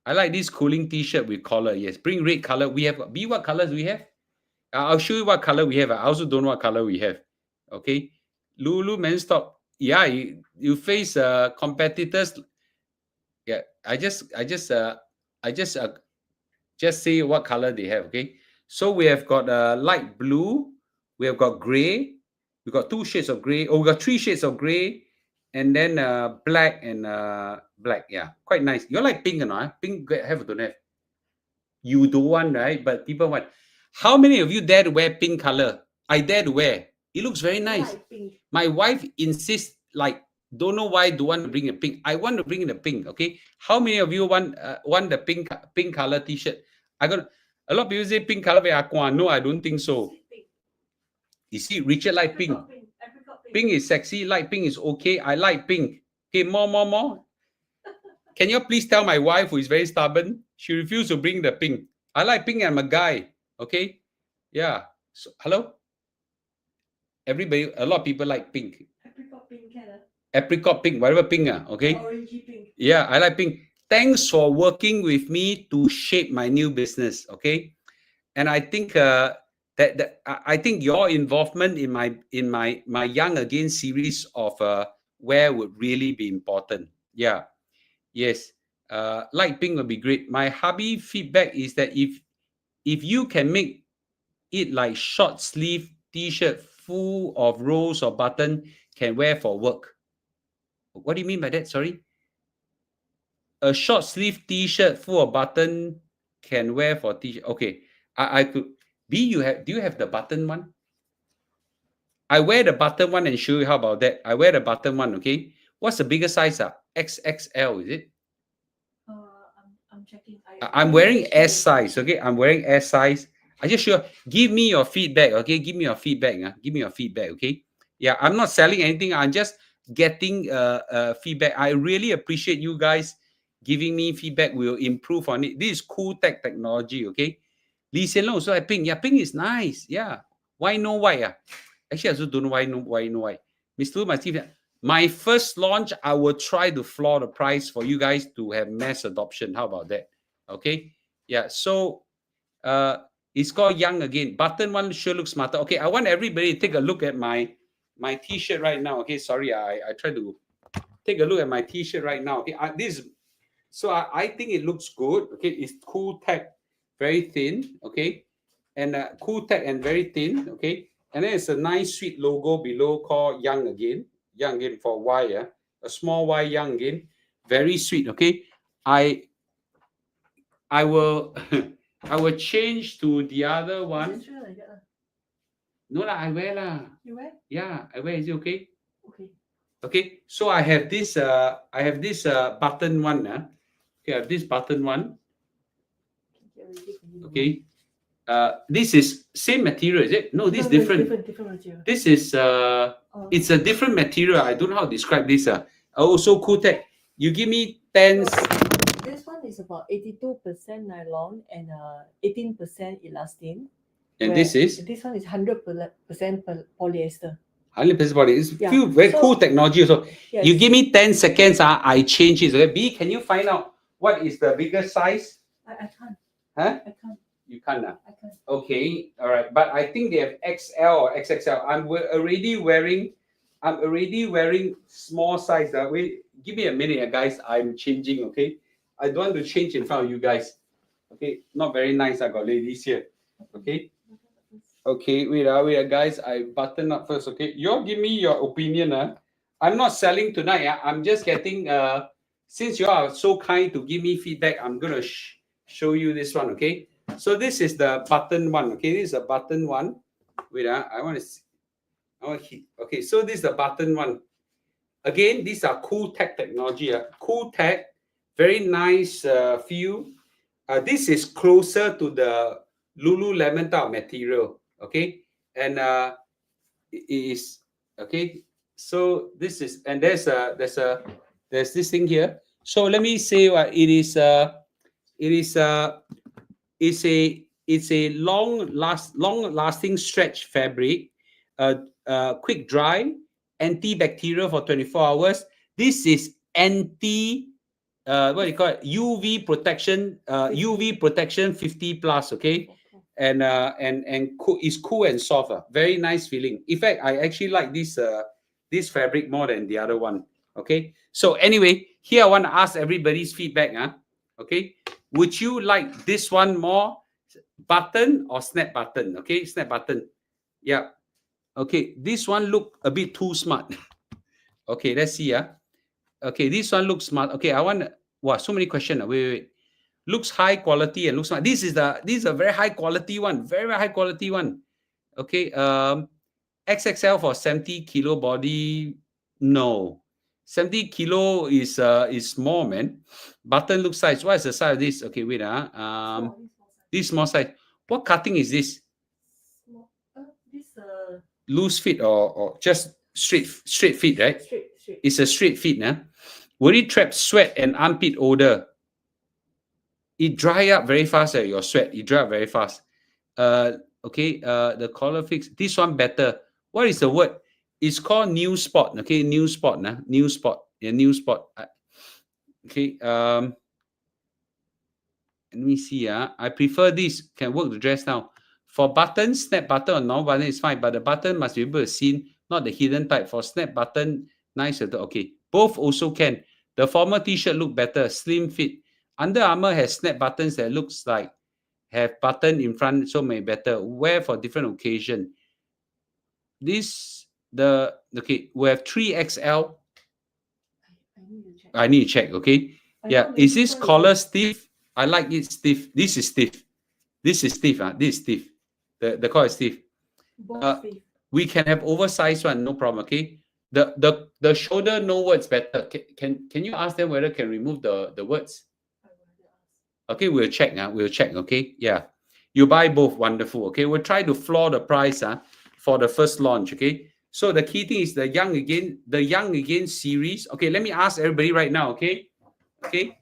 I like this cooling t-shirt with collar. Yes, bring red color. We have what colors we have? I'll show you what color we have. I also don't know what color we have. Okay, Lululemon stock. Yeah, you face competitors. Yeah, I just say what color they have. Okay, so we have got light blue, we have got gray, we got 2 shades of gray. Oh, we got 3 shades of gray, and then black and black. Yeah, quite nice. You like pink or not? Pink have or don't have? You don't want, right? But people want. How many of you dare to wear pink color? I dare to wear. It looks very nice. My wife insists, like, don't know why don't want to bring a pink. I want to bring the pink. Okay. How many of you want the pink color t-shirt? I got a lot of people say pink color very aqua. No, I don't think so. You see, Richard like pink. Pink is sexy. Light pink is okay. I like pink. Okay, more. Can you please tell my wife, who is very stubborn, she refused to bring the pink. I like pink. I'm a guy. Okay. Yeah. So, hello. Everybody, a lot of people like pink. Apricot pink, whatever pink. Okay. Orangey pink. Yeah, I like pink. Thanks for working with me to shape my new business. Okay. And I think I think your involvement in my Young Again series of wear would really be important. Yeah. Yes. Light pink would be great. My hubby feedback is that if you can make it like short sleeve t-shirt full of rows or button, can wear for work. What do you mean by that? Sorry. A short sleeve t-shirt full of button can wear for t-shirt. Okay. I could do you have the button one? I wear the button one and show you. How about that? I wear the button one. Okay. What's the bigger size? XXL, is it? I'm checking. I'm wearing S size. Okay, I'm wearing S size. I just sure. Give me your feedback. Okay, give me your feedback. Give me your feedback. Okay. Yeah, I'm not selling anything. I'm just getting feedback. I really appreciate you guys giving me feedback. We'll improve on it. This is cool technology. Okay. Lee Hsien Loong also like pink. Yeah, pink is nice. Yeah. Why no white? Actually, I also don't know why no white. Mr. Lu, my first launch, I will try to floor the price for you guys to have mass adoption. How about that? Okay. Yeah. So it's called Young Again. Button one sure looks smarter. Okay. I want everybody to take a look at my t-shirt right now. Okay. Sorry, I try to take a look at my t-shirt right now. Okay. I think it looks good. Okay. It's cool tech, very thin. Okay. And cool tech and very thin. Okay. And then it's a nice sweet logo below called Young Again. Young Again for Y. A small Y, Young Again. Very sweet. Okay. I will I will change to the other one. No lah, I wear lah. You wear? Yeah, I wear. Is it okay? Okay. Okay. So I have this button one. Okay, I have this button one. Okay. This is same material, is it? No, this is different. Different material. This is it's a different material. I don't know how to describe this. Also cool tech. You give me 10. This one is about 82% nylon and 18% elastane. And this one is 100% polyester. 100% polyester. It's feel very cool technology also. Yes. You give me 10 seconds. I change it. Okay? B, can you find out what is the biggest size? I can't. Huh? I can't. You can't. I can't. Okay. All right. But I think they have XL or XXL. I'm already wearing small size. Wait, give me a minute, guys. I'm changing. Okay. I don't want to change in front of you guys. Okay. Not very nice. I got ladies here. Okay. Okay. Wait, guys. I button up first. Okay. You all give me your opinion. I'm not selling tonight. I'm just getting. Since you are so kind to give me feedback, I'm gonna show you this one. Okay. So this is the button one. Okay, this is a button one. Wait, I want to see. Okay, so this is the button one. Again, these are cool tech technology. Cool tech, very nice feel. This is closer to the Lululemon type material. Okay, and it is okay. So this is, and there's this thing here. So let me say what it is. It is it's a long lasting stretch fabric, quick dry, antibacterial for 24 hours. This is anti what do you call it, UV protection, UV protection 50 plus. Okay, and cool, is cool and soft, very nice feeling. In fact, I actually like this fabric more than the other one. Okay, so anyway, here I want to ask everybody's feedback. Okay, would you like this one more, button or snap button? Okay, snap button. Yeah. Okay, this one look a bit too smart. Okay, let's see. Okay, this one looks smart. Okay, I want. Wow, so many questions. Wait. Looks high quality and looks smart. This is a very high quality one. Very high quality one. Okay. XXL for 70 kilo body. No. 70 kilo is small, man. Button look size. What is the size of this? Okay, wait. This small size. What cutting is this? This Loose fit or just straight fit, right? straight. It's a straight fit. Will it trap sweat and armpit odor? It dry up very fast. Your sweat. It dry up very fast. Okay. The collar fix. This one better. What is the word? It's called new spot. Okay, new spot. New spot. Yeah, new spot. Okay. Let me see. I prefer this. Can work the dress now. For button, snap button or normal button is fine, but the button must be able to see, not the hidden type. For snap button, nice. Okay, both also can. The former t-shirt look better, slim fit. Under Armour has snap buttons that looks like have button in front, so may better. Wear for different occasion. This okay. We have 3XL. I need to check. Okay. Yeah. Is this collar stiff? I like it stiff. This is stiff. This is stiff. This is stiff. The collar is stiff. We can have oversized one, no problem. Okay. The shoulder, no words better. Can you ask them whether can remove the words? Okay, we'll check. We'll check. Okay. Yeah. You buy both. Wonderful. Okay. We'll try to floor the price for the first launch. Okay. So the key thing is the Young Again series. Okay, let me ask everybody right now. Okay. Okay.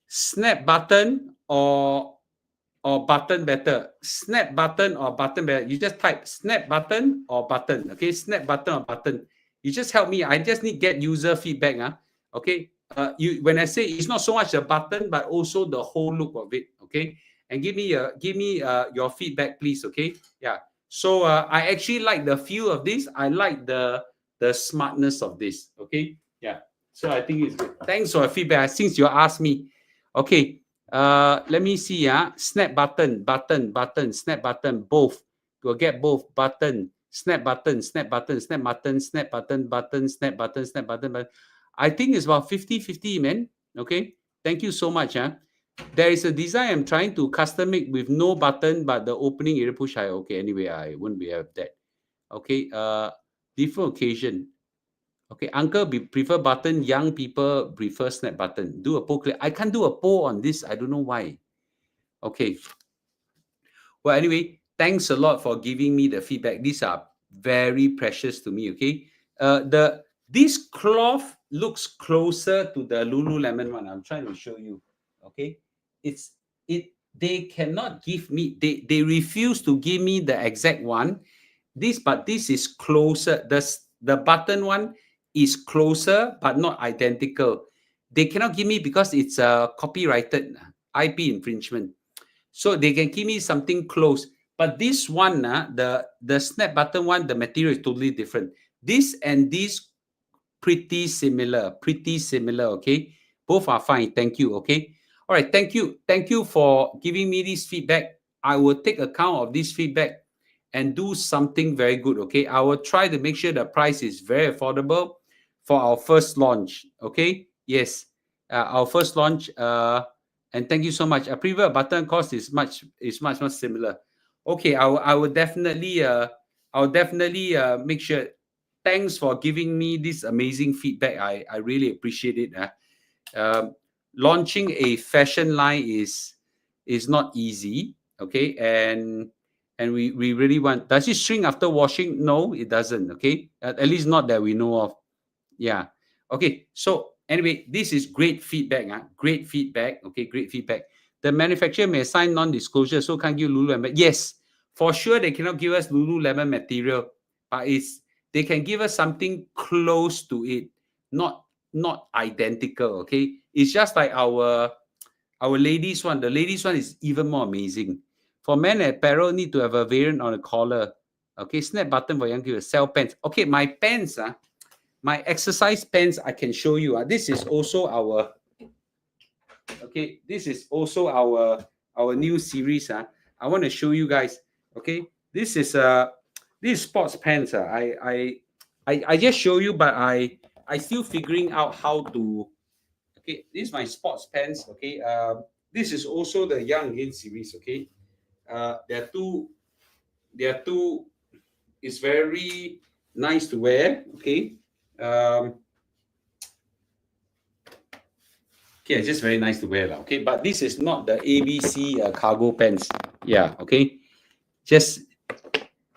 Snap button or button better? Snap button or button better? You just type snap button or button. Okay, snap button or button. You just help me. I just need get user feedback. Okay. When I say it's not so much a button, but also the whole look of it. Okay. And give me your feedback, please. Okay. Yeah. So I actually like the feel of this. I like the smartness of this. Okay. Yeah. So I think it's good. Thanks for your feedback. Since you asked me. Okay. Let me see. Snap button, snap button, both. You'll get both button, snap button, snap button, snap button, snap button, button, snap button, snap button, button. I think it's about 50-50, man. Okay. Thank you so much. There is a design I'm trying to custom make with no button, but the opening area push high. Okay. Anyway, I wouldn't be have that. Okay. Different occasion. Okay, uncle prefer button. Young people prefer snap button. Do a poll. I can't do a poll on this. I don't know why. Okay. Well, anyway, thanks a lot for giving me the feedback. These are very precious to me. Okay. This cloth looks closer to the Lululemon one. I'm trying to show you. Okay. They cannot give me. They refuse to give me the exact one. But this is closer. The button one is closer, but not identical. They cannot give me because it's copyrighted IP infringement. So they can give me something close. But this one, the snap button one, the material is totally different. This and this pretty similar. Okay, both are fine. Thank you. Okay. All right. Thank you for giving me this feedback. I will take account of this feedback and do something very good. Okay, I will try to make sure the price is very affordable for our first launch. Okay. Yes, our first launch. And thank you so much. A previous button cost is much more similar. Okay, I will definitely I'll definitely make sure. Thanks for giving me this amazing feedback. I really appreciate it. Launching a fashion line is not easy. Okay, and we really want. Does it shrink after washing? No, it doesn't. Okay, at least not that we know of. Yeah. Okay. So anyway, this is great feedback. Great feedback. Okay, great feedback. The manufacturer may assign non-disclosure, so can't give Lululemon. Yes, for sure they cannot give us Lululemon material, but they can give us something close to it, not identical. Okay, it's just like our ladies one. The ladies one is even more amazing. For men apparel, need to have a variant on the collar. Okay, snap button for young people. Sell pants. Okay, my pants my exercise pants I can show you. This is also our this is also our new series. I want to show you guys. Okay, this is sports pants. I just show you, but I still figuring out how to. Okay, this is my sports pants. Okay, this is also the Young Again series. Okay, there are two. It's very nice to wear. Okay. Okay, it's just very nice to wear. Okay, but this is not the ABC cargo pants. Yeah, okay. Just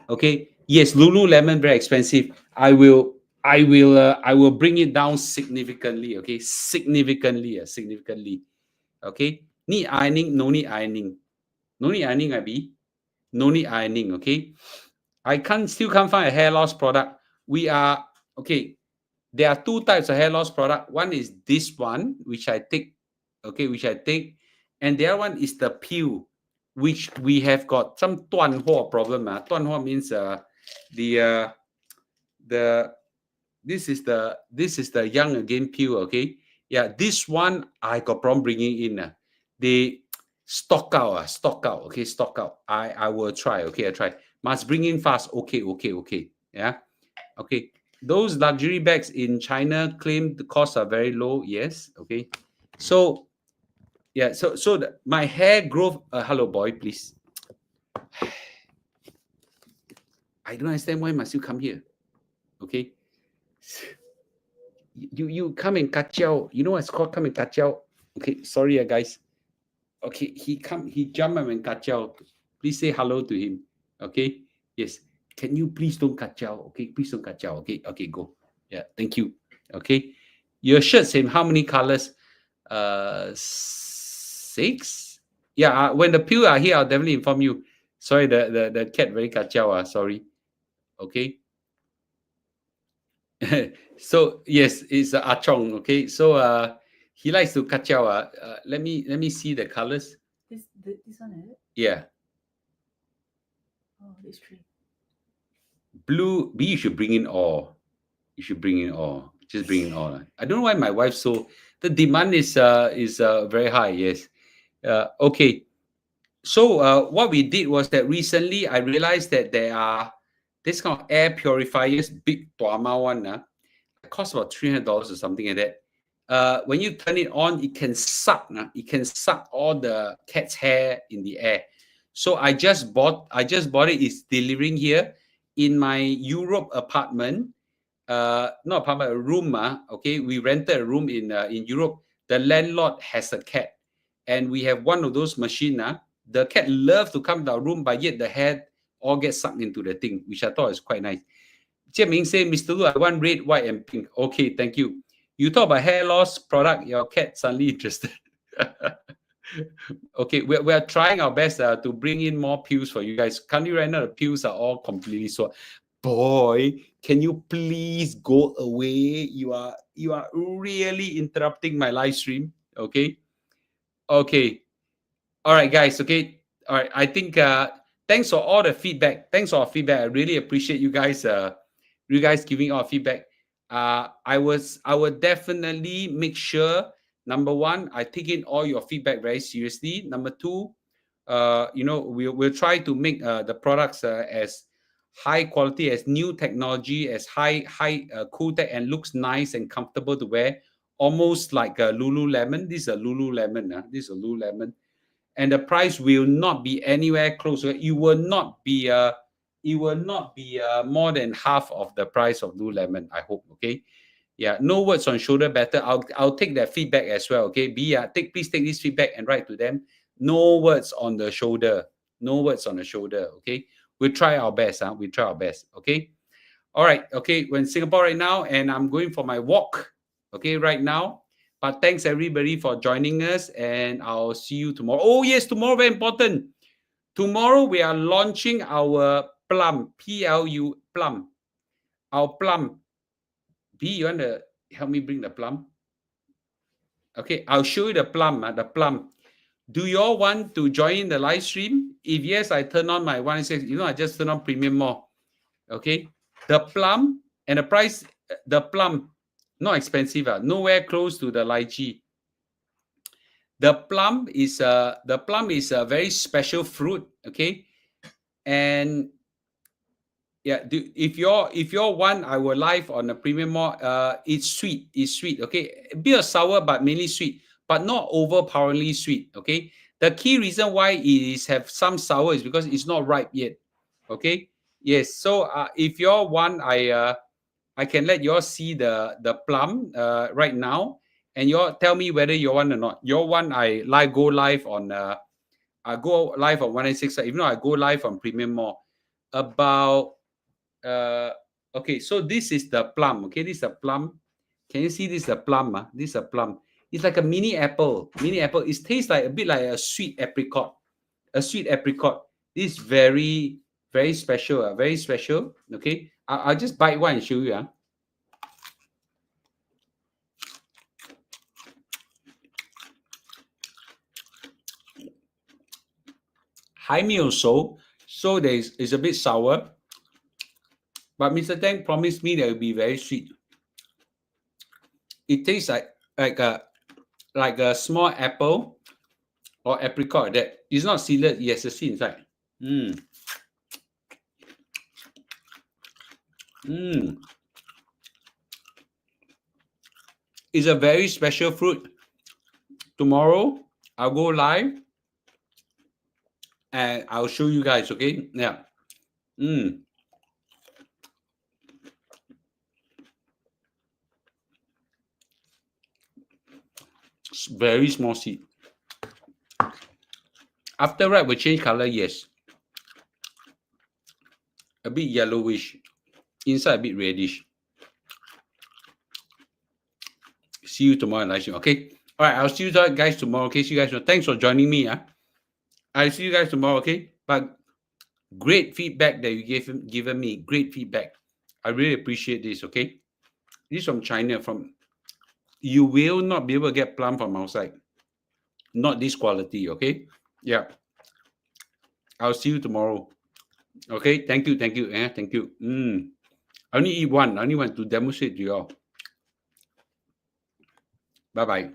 okay. Yes, Lululemon very expensive. I will bring it down significantly. Okay, significantly. Okay. Need ironing? No need ironing. No need ironing, Abby. No need ironing. Okay. I still can't find a hair loss product. We are okay. There are two types of hair loss product. One is this one, which I take, and the other one is the peel, which we have got some 断货 problem. 断货 means the this is the Young Again peel. Okay, yeah, this one I got problem bringing in. They stock out. Okay, stock out. I will try. Okay, I try. Must bring in fast. Okay. Yeah. Okay. Those luxury bags in China claim the costs are very low. Yes. Okay. So, yeah. So my hair growth. Hello, boy, please. I don't understand why must you come here. Okay. You come and kacau. You know what's called come and kacau? Okay. Sorry, guys. Okay. He jump and kacau. Please say hello to him. Okay. Yes. Can you please don't kacau? Okay. Please don't kacau. Okay. Okay. Go. Yeah. Thank you. Okay. Your shirts in how many colors? 6. Yeah. When the peel are here, I'll definitely inform you. Sorry, the cat very kacau. Sorry. Okay. So yes, it's Ah Chong. Okay. So he likes to kacau. Let me see the colors. This one is it? Yeah. Oh, these three. Blue. B. You should bring in all. You should bring in all. Just bring in all. I don't know why my wife so the demand is very high. Yes. Okay. So what we did was that recently I realized that there are this kind of air purifiers, big Tuama one. It costs about $300 or something like that. When you turn it on, it can suck. It can suck all the cat's hair in the air. So I just bought it. It's delivering here in my Europe apartment. Not apartment, a room. Okay, we rented a room in Europe. The landlord has a cat, and we have one of those machines. The cat loves to come to our room, but yet the hair all gets sucked into the thing, which I thought is quite nice. Jian Ming say, Mr. Lu, I want red, white, and pink. Okay, thank you. You talk about hair loss product, your cat suddenly interested. Okay, we are trying our best to bring in more peels for you guys. Currently, right now, the peels are all completely sold. Boy, can you please go away? You are really interrupting my live stream. Okay. Okay. All right, guys. Okay. All right. I think thanks for all the feedback. Thanks for all feedback. I really appreciate you guys giving our feedback. I would definitely make sure, number one, I take in all your feedback very seriously. Number two, we'll try to make the products as high quality, as new technology, as high cool tech, and looks nice and comfortable to wear, almost like a Lululemon. This is a Lululemon. And the price will not be anywhere close. You will not be it will not be more than half of the price of Lululemon, I hope. Okay. Yeah, no words on shoulder better. I'll take that feedback as well. Okay. Please take this feedback and write to them. No words on the shoulder. No words on the shoulder. Okay. We'll try our best. We try our best. Okay. All right. Okay. We're in Singapore right now, and I'm going for my walk. Okay, right now. But thanks everybody for joining us, and I'll see you tomorrow. Oh yes, tomorrow very important. Tomorrow we are launching our plum, PLU plum. Our plum. B, you want to help me bring the plum? Okay, I'll show you the plum. The plum. Do you all want to join the live stream? If yes, I turn on my 1.6. I just turn on premium more. Okay, the plum and the price. The plum, not expensive. Nowhere close to the lychee. The plum is a very special fruit. Okay, and yeah, if you're one, I will live on the premium more. It's sweet. Okay, a bit of sour, but mainly sweet, but not overpoweringly sweet. Okay, the key reason why it is have some sour is because it's not ripe yet. Okay, yes. So if you're one, I can let you all see the plum right now, and you all tell me whether you want or not. Your one, I go live on 196. If not, I go live on premium more. About okay, so this is the plum. Okay, this is a plum. Can you see this is a plum? This is a plum. It's like a mini apple. It tastes like a bit like a sweet apricot. This is very, very special. Very special. Okay, I'll just bite one and show you. High meal so it's a bit sour. But Mr. Tang promised me that it will be very sweet. It tastes like a small apple or apricot. That is not seeded. Yes, a seed inside. It's a very special fruit. Tomorrow I'll go live and I'll show you guys. Okay. Yeah. Very small seed. After ripe, will change color. Yes, a bit yellowish. Inside a bit reddish. See you tomorrow in live stream. Okay. All right. I'll see you guys tomorrow. Okay. See you guys. Thanks for joining me. I'll see you guys tomorrow. Okay. But great feedback that you given me. Great feedback. I really appreciate this. Okay. This is from China. You will not be able to get plum from outside. Not this quality. Okay. Yeah. I'll see you tomorrow. Okay. Thank you. Thank you. Thank you. I only eat one. I only want to demonstrate to you all. Bye-bye.